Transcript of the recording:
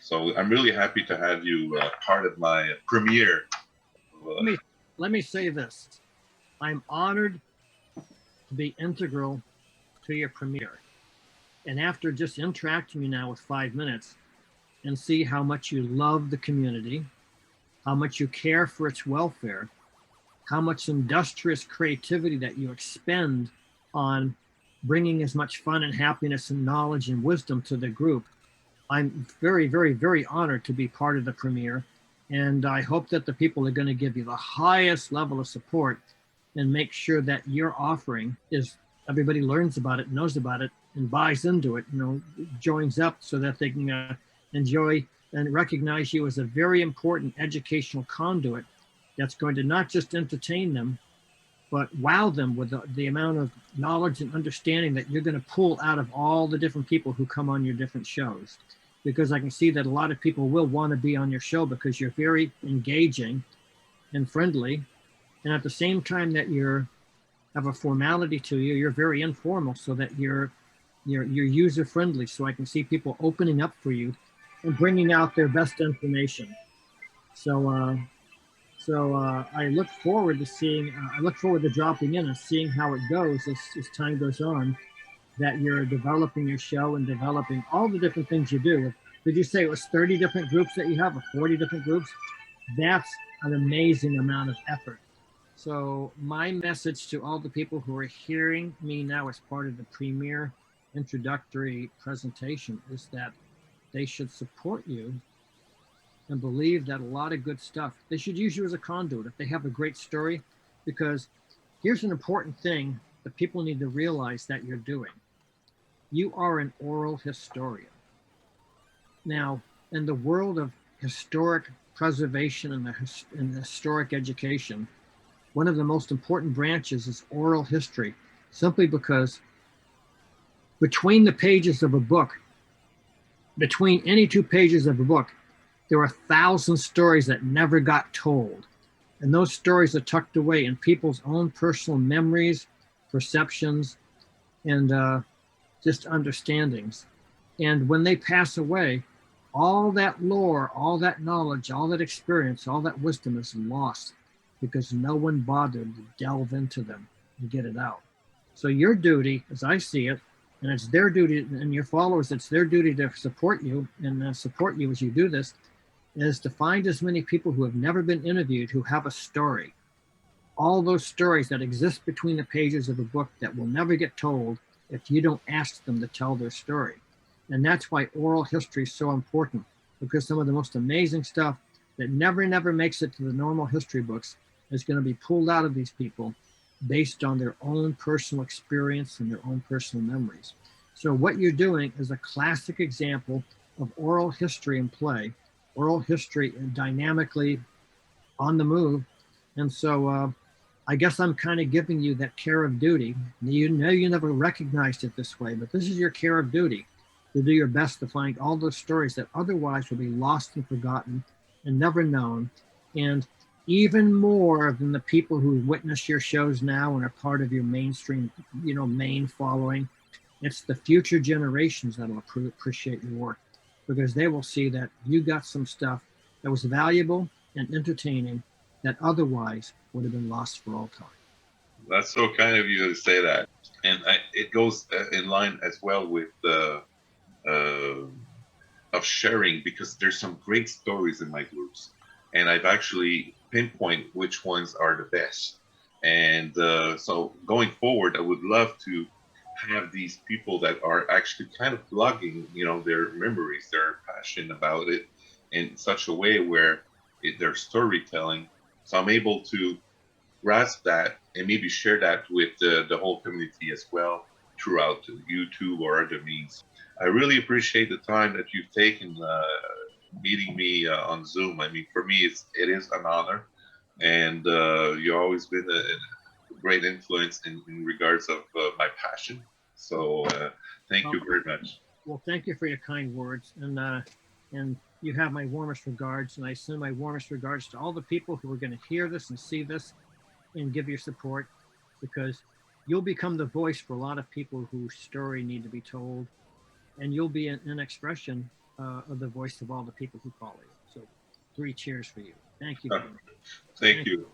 So I'm really happy to have you part of my premiere. Let me say this. I'm honored to be integral to your premiere. And after just interacting you now with 5 minutes and see how much you love the community, how much you care for its welfare, how much industrious creativity that you expend on bringing as much fun and happiness and knowledge and wisdom to the group, I'm very, very, very honored to be part of the premiere. And I hope that the people are going to give you the highest level of support and make sure that your offering is everybody learns about it, knows about it, and buys into it, joins up so that they can enjoy and recognize you as a very important educational conduit that's going to not just entertain them, but wow them with the amount of knowledge and understanding that you're going to pull out of all the different people who come on your different shows. Because I can see that a lot of people will want to be on your show because you're very engaging and friendly. And at the same time that you have a formality to you, you're very informal so that you're user friendly. So I can see people opening up for you and bringing out their best information. So I look forward to seeing. I look forward to dropping in and seeing how it goes as time goes on. That you're developing your show and developing all the different things you do. Did you say it was 30 different groups that you have, or 40 different groups? That's an amazing amount of effort. So my message to all the people who are hearing me now as part of the premiere introductory presentation is that they should support you and believe that a lot of good stuff, they should use you as a conduit if they have a great story, because here's an important thing that people need to realize that you're doing. You are an oral historian. Now, in the world of historic preservation and historic education, one of the most important branches is oral history, simply because between the pages of a book, between any two pages of a book, there are 1,000 stories that never got told. And those stories are tucked away in people's own personal memories, perceptions, and just understandings. And when they pass away, all that lore, all that knowledge, all that experience, all that wisdom is lost because no one bothered to delve into them and get it out. So your duty, as I see it, and it's their duty, and your followers, it's their duty to support you and support you as you do this, is to find as many people who have never been interviewed who have a story. All those stories that exist between the pages of a book that will never get told if you don't ask them to tell their story. And that's why oral history is so important, because some of the most amazing stuff that never makes it to the normal history books is going to be pulled out of these people based on their own personal experience and their own personal memories. So what you're doing is a classic example of oral history in play, oral history dynamically on the move. And so I guess I'm kind of giving you that care of duty. You know, you never recognized it this way, but this is your care of duty, to do your best to find all those stories that otherwise will be lost and forgotten and never known. And even more than the people who witness your shows now and are part of your mainstream, main following, it's the future generations that'll appreciate your work, because they will see that you got some stuff that was valuable and entertaining that otherwise would have been lost for all time. That's so kind of you to say that. And it goes in line as well with the of sharing, because there's some great stories in my groups, and I've actually pinpoint which ones are the best. And so going forward, I would love to have these people that are actually kind of blogging, their memories, their passion about it in such a way where their storytelling. So I'm able to grasp that and maybe share that with the whole community as well throughout YouTube or other means. I really appreciate the time that you've taken meeting me on Zoom. I mean, for me, it is an honor, and you've always been a great influence in regards of my passion. So thank you very much. Well, thank you for your kind words, and you have my warmest regards, and I send my warmest regards to all the people who are going to hear this and see this and give your support, because you'll become the voice for a lot of people whose story need to be told, and you'll be an expression the voice of all the people who call you. So 3 cheers for you. Thank you. Thank you.